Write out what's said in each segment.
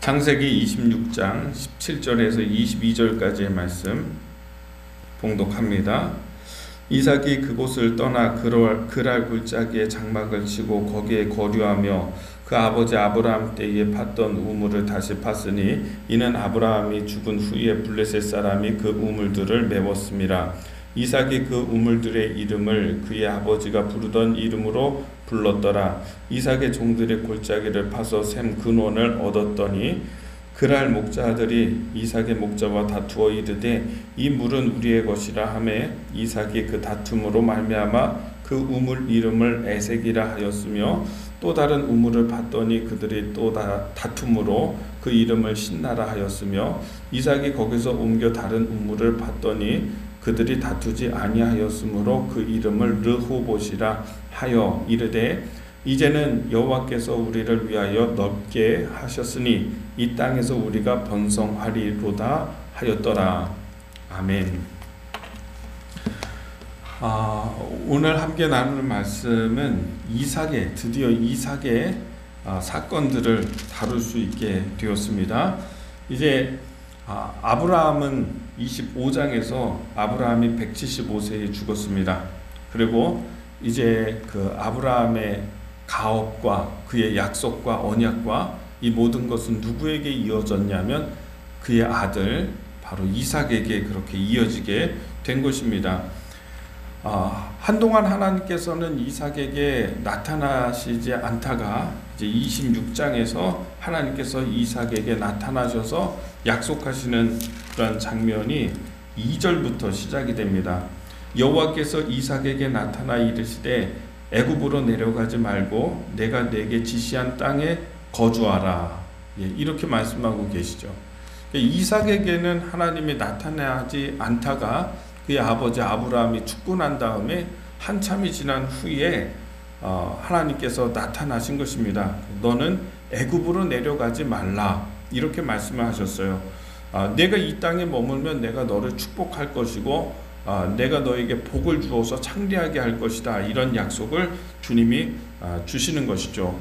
창세기 26장 17절에서 22절까지의 말씀 봉독합니다. 이삭이 그곳을 떠나 그랄 골짜기에 장막을 치고 거기에 거류하며 그 아버지 아브라함 때에 팠던 우물을 다시 팠으니 이는 아브라함이 죽은 후에 블레셋 사람이 그 우물들을 메웠음이라. 이삭이 그 우물들의 이름을 그의 아버지가 부르던 이름으로 불렀더라. 이삭의 종들의 골짜기를 파서 샘 근원을 얻었더니 그랄 목자들이 이삭의 목자와 다투어 이르되 이 물은 우리의 것이라 하매 이삭이 그 다툼으로 말미암아 그 우물 이름을 에색이라 하였으며 또 다른 우물을 팠더니 그들이 또 다툼으로 그 이름을 신나라 하였으며 이삭이 거기서 옮겨 다른 우물을 팠더니 그들이 다투지 아니하였으므로 그 이름을 르호봇이라 하여 이르되 이제는 여호와께서 우리를 위하여 넓게 하셨으니 이 땅에서 우리가 번성하리로다 하였더라. 아멘. 오늘 함께 나눌 말씀은 드디어 이삭의 사건들을 다룰 수 있게 되었습니다. 이제 아브라함은 25장에서 아브라함이 175세에 죽었습니다. 그리고 이제 그 아브라함의 가업과 그의 약속과 언약과 이 모든 것은 누구에게 이어졌냐면 그의 아들 바로 이삭에게 그렇게 이어지게 된 것입니다. 한동안 하나님께서는 이삭에게 나타나시지 않다가 이제 26장에서 하나님께서 이삭에게 나타나셔서 약속하시는 그런 장면이 2절부터 시작이 됩니다. 여호와께서 이삭에게 나타나 이르시되 애굽으로 내려가지 말고 내가 내게 지시한 땅에 거주하라. 이렇게 말씀하고 계시죠. 이삭에게는 하나님이 나타나지 않다가 그의 아버지 아브라함이 죽고 난 다음에 한참이 지난 후에 하나님께서 나타나신 것입니다. 너는 애굽으로 내려가지 말라 이렇게 말씀을 하셨어요. 내가 이 땅에 머물면 내가 너를 축복할 것이고 내가 너에게 복을 주어서 창대하게 할 것이다. 이런 약속을 주님이 주시는 것이죠.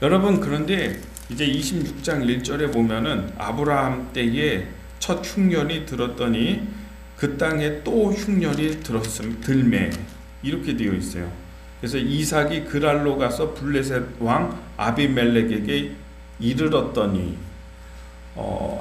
여러분, 그런데 이제 26장 1절에 보면은 아브라함 때에 첫 흉년이 들었더니 그 땅에 또 흉년이 들매 이렇게 되어 있어요. 그래서 이삭이 그랄로 가서 블레셋 왕 아비멜렉에게 이르렀더니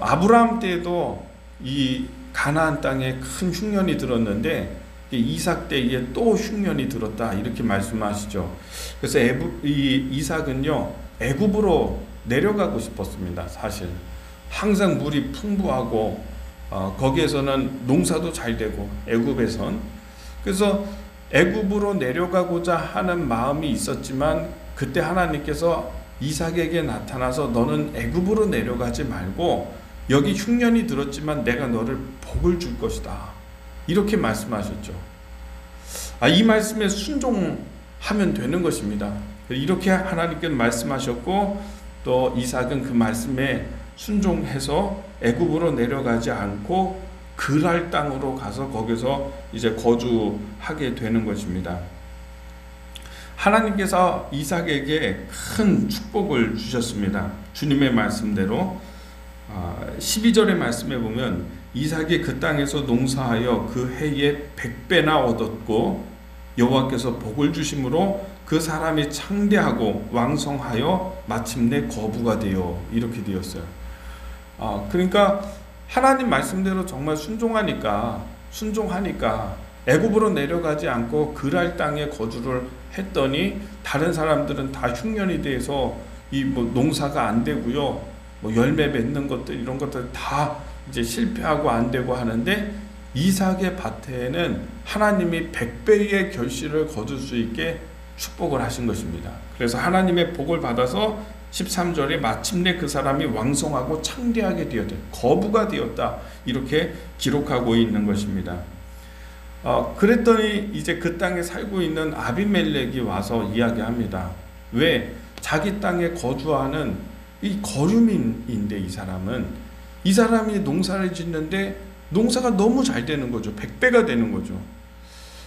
아브라함 때에도 이 가나안 땅에 큰 흉년이 들었는데 이삭 때에 또 흉년이 들었다 이렇게 말씀하시죠. 그래서 이삭은요 애굽으로 내려가고 싶었습니다. 사실 항상 물이 풍부하고 거기에서는 농사도 잘 되고 애굽에선 그래서 애굽으로 내려가고자 하는 마음이 있었지만 그때 하나님께서 이삭에게 나타나서 너는 애굽으로 내려가지 말고 여기 흉년이 들었지만 내가 너를 복을 줄 것이다 이렇게 말씀하셨죠. 이 말씀에 순종하면 되는 것입니다. 이렇게 하나님께 말씀하셨고 또 이삭은 그 말씀에 순종해서 애굽으로 내려가지 않고 그랄 땅으로 가서 거기서 이제 거주하게 되는 것입니다. 하나님께서 이삭에게 큰 축복을 주셨습니다. 주님의 말씀대로 12절의 말씀에 보면 이삭이 그 땅에서 농사하여 그 해에 100배나 얻었고 여호와께서 복을 주심으로 그 사람이 창대하고 왕성하여 마침내 거부가 되어 이렇게 되었어요. 그러니까 하나님 말씀대로 정말 순종하니까 애굽으로 내려가지 않고 그랄 땅에 거주를 했더니 다른 사람들은 다 흉년이 돼서 농사가 안 되고요. 열매 맺는 것들 이런 것들 다 이제 실패하고 안 되고 하는데 이삭의 밭에는 하나님이 100배의 결실을 거둘 수 있게 축복을 하신 것입니다. 그래서 하나님의 복을 받아서 13절에 마침내 그 사람이 왕성하고 창대하게 되었다. 거부가 되었다. 이렇게 기록하고 있는 것입니다. 그랬더니 이제 그 땅에 살고 있는 아비멜렉이 와서 이야기합니다. 왜? 자기 땅에 거주하는 이 거류민인데 이 사람이 농사를 짓는데 농사가 너무 잘 되는 거죠. 100배가 되는 거죠.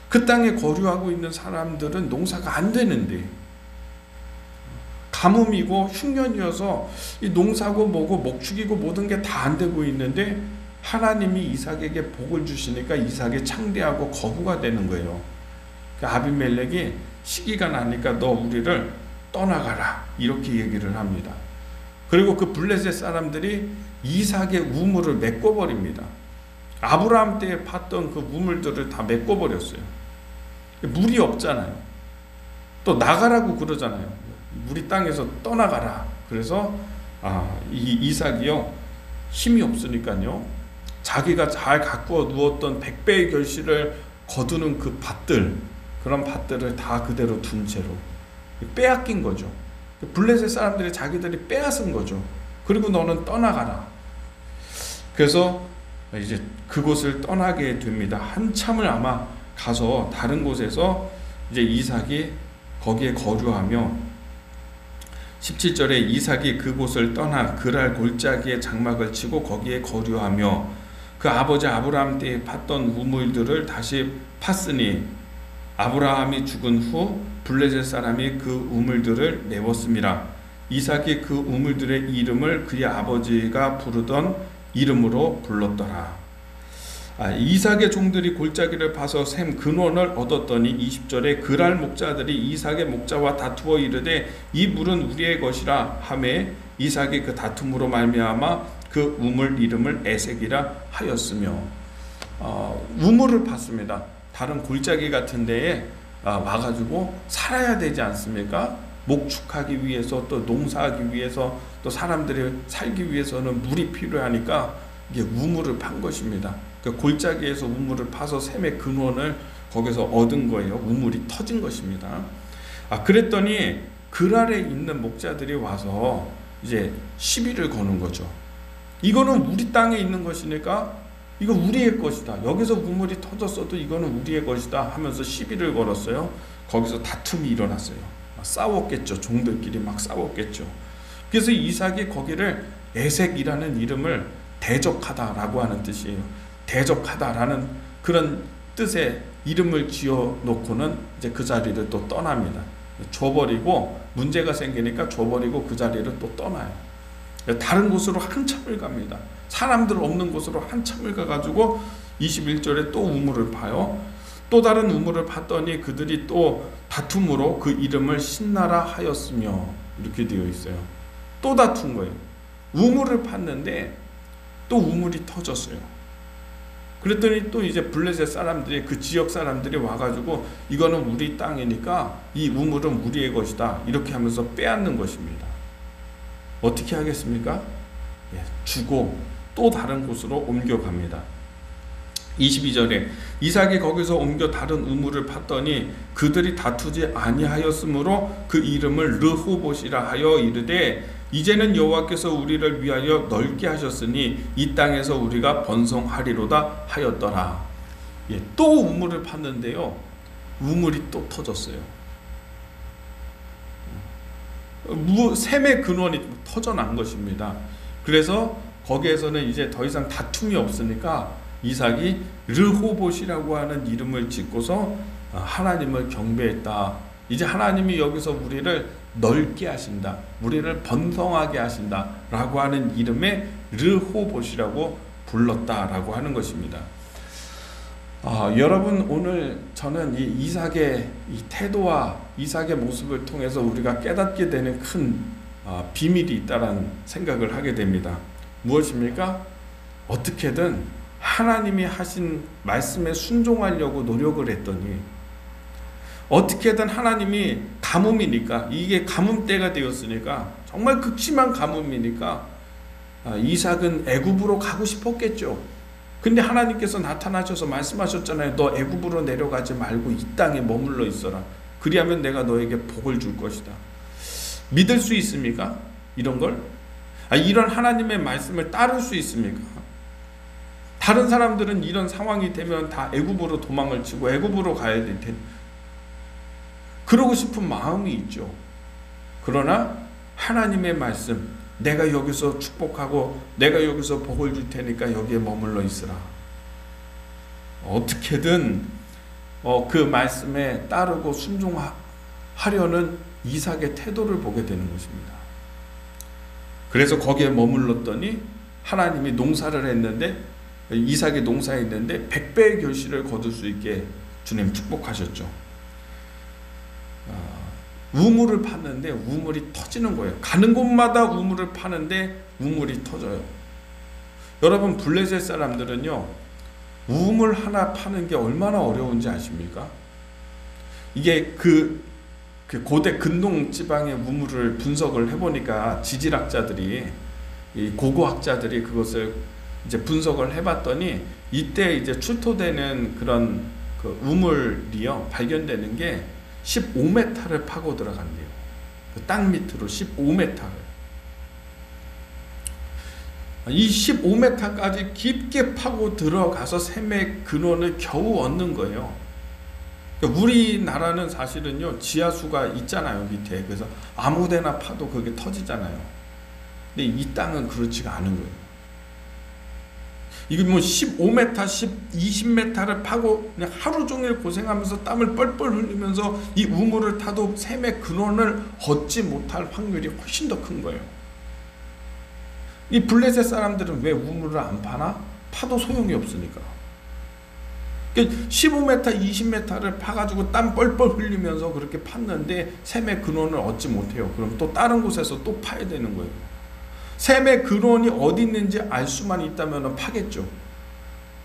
그 땅에 거류하고 있는 사람들은 농사가 안 되는데 가뭄이고 흉년이어서 이 농사고 뭐고 목축이고 모든 게 다 안 되고 있는데 하나님이 이삭에게 복을 주시니까 이삭이 창대하고 거부가 되는 거예요. 아비멜렉이 시기가 나니까 너 우리를 떠나가라 이렇게 얘기를 합니다. 그리고 그 블레셋 사람들이 이삭의 우물을 메꿔버립니다. 아브라함 때에 팠던 그 우물들을 다 메꿔버렸어요. 물이 없잖아요. 또 나가라고 그러잖아요. 우리 땅에서 떠나가라. 그래서 이 이삭이요 힘이 없으니까요 자기가 잘 가꾸어 누웠던 100배의 결실을 거두는 그 밭들, 그런 밭들을 다 그대로 둔 채로 빼앗긴 거죠. 블레셋 사람들이 자기들이 빼앗은 거죠. 그리고 너는 떠나가라. 그래서 이제 그곳을 떠나게 됩니다. 한참을 아마 가서 다른 곳에서 이제 이삭이 거기에 거류하며 17절에 이삭이 그곳을 떠나 그랄 골짜기에 장막을 치고 거기에 거류하며 그 아버지 아브라함 때에 팠던 우물들을 다시 팠으니 아브라함이 죽은 후 블레셋 사람이 그 우물들을 메웠습니다. 이삭이 그 우물들의 이름을 그의 아버지가 부르던 이름으로 불렀더라. 이삭의 종들이 골짜기를 파서 샘 근원을 얻었더니 20절에 그랄 목자들이 이삭의 목자와 다투어 이르되 이 물은 우리의 것이라 하매 이삭이 그 다툼으로 말미암아 그 우물 이름을 에색이라 하였으며 우물을 팠습니다. 다른 골짜기 같은 데에 와가지고 살아야 되지 않습니까? 목축하기 위해서 또 농사하기 위해서 또 사람들이 살기 위해서는 물이 필요하니까 이게 우물을 판 것입니다. 그 골짜기에서 우물을 파서 샘의 근원을 거기서 얻은 거예요. 우물이 터진 것입니다. 그랬더니 그랄에 있는 목자들이 와서 이제 시비를 거는 거죠. 이거는 우리 땅에 있는 것이니까 이거 우리의 것이다. 여기서 우물이 터졌어도 이거는 우리의 것이다 하면서 시비를 걸었어요. 거기서 다툼이 일어났어요. 싸웠겠죠. 종들끼리 막 싸웠겠죠. 그래서 이삭이 거기를 에색이라는 이름을 대적하다라고 하는 뜻이에요. 대적하다라는 그런 뜻의 이름을 지어 놓고는 이제 그 자리를 또 떠납니다. 줘버리고 문제가 생기니까 줘버리고 그 자리를 또 떠나요. 다른 곳으로 한참을 갑니다. 사람들 없는 곳으로 한참을 가가지고 21절에 또 우물을 파요. 또 다른 우물을 팠더니 그들이 또 다툼으로 그 이름을 신나라 하였으며 이렇게 되어 있어요. 또 다툰 거예요. 우물을 팠는데 또 우물이 터졌어요. 그랬더니 또 이제 블레셋 사람들이 그 지역 사람들이 와가지고 이거는 우리 땅이니까 이 우물은 우리의 것이다 이렇게 하면서 빼앗는 것입니다. 어떻게 하겠습니까? 주고 또 다른 곳으로 옮겨갑니다. 22절에 이삭이 거기서 옮겨 다른 우물을 팠더니 그들이 다투지 아니하였으므로 그 이름을 르호봇이라 하여 이르되 이제는 여호와께서 우리를 위하여 넓게 하셨으니 이 땅에서 우리가 번성하리로다 하였더라. 또 우물을 팠는데요. 우물이 또 터졌어요. 샘의 근원이 터져난 것입니다. 그래서 거기에서는 이제 더 이상 다툼이 없으니까 이삭이 르호봇이라고 하는 이름을 짓고서 하나님을 경배했다. 이제 하나님이 여기서 우리를 넓게 하신다. 우리를 번성하게 하신다. 라고 하는 이름의 르호봇이라고 불렀다라고 하는 것입니다. 여러분 오늘 저는 이 이삭의 이 태도와 이삭의 모습을 통해서 우리가 깨닫게 되는 큰 비밀이 있다라는 생각을 하게 됩니다. 무엇입니까? 어떻게든 하나님이 하신 말씀에 순종하려고 노력을 했더니 어떻게든 하나님이 가뭄이니까 이게 가뭄 때가 되었으니까 정말 극심한 가뭄이니까 이삭은 애굽으로 가고 싶었겠죠. 근데 하나님께서 나타나셔서 말씀하셨잖아요. 너 애굽으로 내려가지 말고 이 땅에 머물러 있어라. 그리하면 내가 너에게 복을 줄 것이다. 믿을 수 있습니까? 이런 걸? 이런 하나님의 말씀을 따를 수 있습니까? 다른 사람들은 이런 상황이 되면 다 애굽으로 도망을 치고 애굽으로 가야 될 텐데 그러고 싶은 마음이 있죠. 그러나 하나님의 말씀, 내가 여기서 축복하고 내가 여기서 복을 줄 테니까 여기에 머물러 있으라. 어떻게든 그 말씀에 따르고 순종하려는 이삭의 태도를 보게 되는 것입니다. 그래서 거기에 머물렀더니 하나님이 농사를 했는데, 이삭이 농사했는데 100배의 결실을 거둘 수 있게 주님 축복하셨죠. 우물을 팠는데 우물이 터지는 거예요. 가는 곳마다 우물을 파는데 우물이 터져요. 여러분, 블레셋 사람들은요, 우물 하나 파는 게 얼마나 어려운지 아십니까? 이게 그 고대 근동 지방의 우물을 분석을 해보니까 지질학자들이, 이 고고학자들이 그것을 이제 분석을 해봤더니, 이때 이제 출토되는 그런 그 우물이요, 발견되는 게 15m를 파고 들어간대요. 그 땅 밑으로 15m를. 이 15m까지 깊게 파고 들어가서 샘의 근원을 겨우 얻는 거예요. 그러니까 우리나라는 사실은요, 지하수가 있잖아요, 밑에. 그래서 아무데나 파도 그게 터지잖아요. 근데 이 땅은 그렇지가 않은 거예요. 이게 뭐 15m, 20m를 파고 그냥 하루 종일 고생하면서 땀을 뻘뻘 흘리면서 이 우물을 타도 샘의 근원을 얻지 못할 확률이 훨씬 더 큰 거예요. 이 블레셋 사람들은 왜 우물을 안 파나? 파도 소용이 없으니까. 15m, 20m를 파가지고 땀 뻘뻘 흘리면서 그렇게 팠는데 샘의 근원을 얻지 못해요. 그럼 또 다른 곳에서 또 파야 되는 거예요. 샘의 근원이 어디 있는지 알 수만 있다면 파겠죠.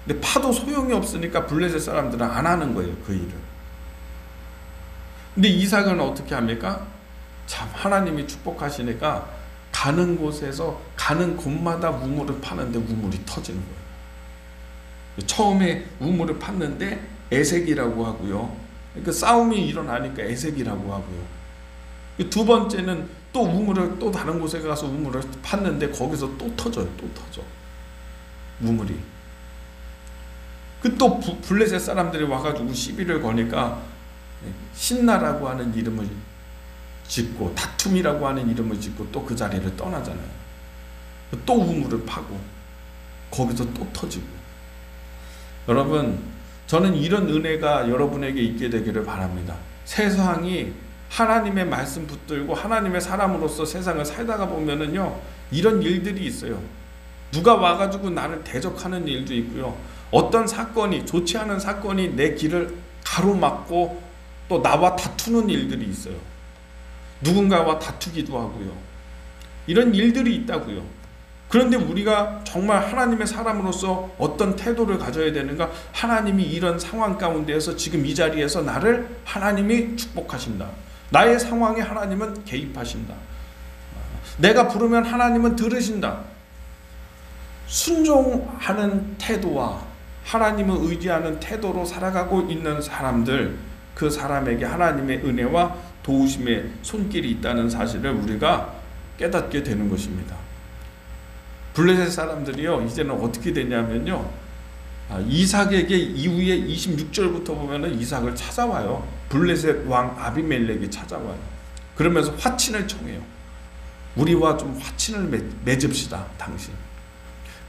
근데 파도 소용이 없으니까 블레셋 사람들은 안 하는 거예요, 그 일을. 근데 이삭은 어떻게 합니까? 참, 하나님이 축복하시니까 가는 곳에서 가는 곳마다 우물을 파는데 우물이 터지는 거예요. 처음에 우물을 팠는데 에색이라고 하고요. 그러니까 싸움이 일어나니까 에색이라고 하고요. 두 번째는 또 우물을, 또 다른 곳에 가서 우물을 팠는데 거기서 또 터져요. 또 터져. 우물이. 그 또 블레셋 사람들이 와가지고 시비를 거니까 신나라고 하는 이름을 짓고 다툼이라고 하는 이름을 짓고 또 그 자리를 떠나잖아요. 또 우물을 파고 거기서 또 터지고. 여러분, 저는 이런 은혜가 여러분에게 있게 되기를 바랍니다. 세상이 하나님의 말씀 붙들고 하나님의 사람으로서 세상을 살다가 보면은요, 이런 일들이 있어요. 누가 와가지고 나를 대적하는 일도 있고요. 어떤 사건이, 좋지 않은 사건이 내 길을 가로막고 또 나와 다투는 일들이 있어요. 누군가와 다투기도 하고요. 이런 일들이 있다고요. 그런데 우리가 정말 하나님의 사람으로서 어떤 태도를 가져야 되는가? 하나님이 이런 상황 가운데에서 지금 이 자리에서 나를 하나님이 축복하신다. 나의 상황에 하나님은 개입하신다. 내가 부르면 하나님은 들으신다. 순종하는 태도와 하나님을 의지하는 태도로 살아가고 있는 사람들, 그 사람에게 하나님의 은혜와 도우심의 손길이 있다는 사실을 우리가 깨닫게 되는 것입니다. 블레셋 사람들이요, 이제는 어떻게 되냐면요, 이삭에게 이후에 26절부터 보면은 이삭을 찾아와요. 블레셋 왕 아비멜렉이 찾아와요. 그러면서 화친을 청해요. 우리와 좀 화친을 맺읍시다, 당신.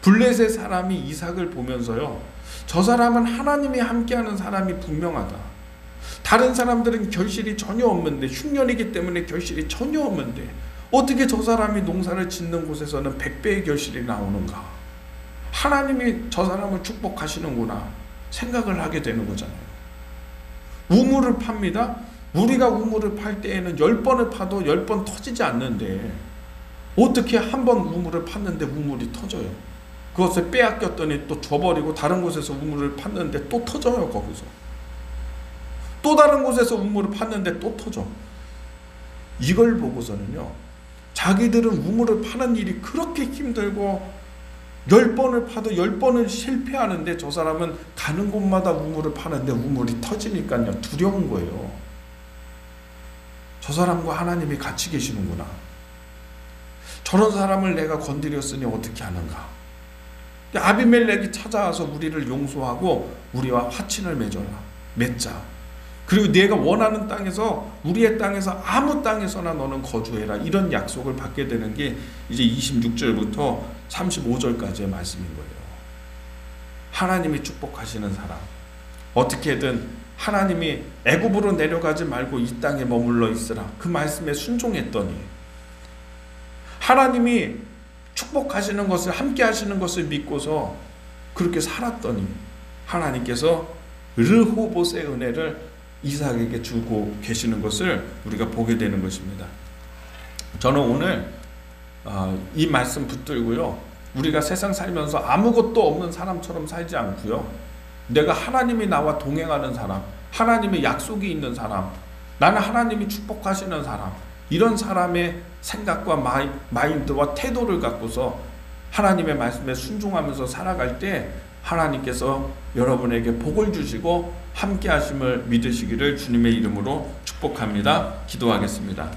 블레셋 사람이 이삭을 보면서요, 저 사람은 하나님이 함께하는 사람이 분명하다. 다른 사람들은 결실이 전혀 없는데, 흉년이기 때문에 결실이 전혀 없는데 어떻게 저 사람이 농사를 짓는 곳에서는 100배의 결실이 나오는가? 하나님이 저 사람을 축복하시는구나 생각을 하게 되는 거잖아요. 우물을 팝니다. 우리가 우물을 팔 때에는 10번을 파도 10번 터지지 않는데 어떻게 한 번 우물을 팠는데 우물이 터져요. 그것을 빼앗겼더니 또 줘버리고 다른 곳에서 우물을 팠는데 또 터져요. 거기서 또 다른 곳에서 우물을 팠는데 또 터져. 이걸 보고서는요, 자기들은 우물을 파는 일이 그렇게 힘들고 10번을 파도 10번을 실패하는데 저 사람은 가는 곳마다 우물을 파는데 우물이 터지니까요, 두려운 거예요. 저 사람과 하나님이 같이 계시는구나. 저런 사람을 내가 건드렸으니 어떻게 하는가. 아비멜렉이 찾아와서 우리를 용서하고 우리와 화친을 맺자. 그리고 내가 원하는 땅에서, 우리의 땅에서 아무 땅에서나 너는 거주해라. 이런 약속을 받게 되는 게 이제 26절부터 35절까지의 말씀인 거예요. 하나님이 축복하시는 사람, 어떻게든 하나님이 애굽으로 내려가지 말고 이 땅에 머물러 있으라 그 말씀에 순종했더니, 하나님이 축복하시는 것을, 함께 하시는 것을 믿고서 그렇게 살았더니 하나님께서 르호봇의 은혜를 이삭에게 주고 계시는 것을 우리가 보게 되는 것입니다. 저는 오늘 이 말씀 붙들고요, 우리가 세상 살면서 아무것도 없는 사람처럼 살지 않고요, 내가 하나님이 나와 동행하는 사람, 하나님의 약속이 있는 사람, 나는 하나님이 축복하시는 사람, 이런 사람의 생각과 마인드와 태도를 갖고서 하나님의 말씀에 순종하면서 살아갈 때 하나님께서 여러분에게 복을 주시고 함께 하심을 믿으시기를 주님의 이름으로 축복합니다. 기도하겠습니다.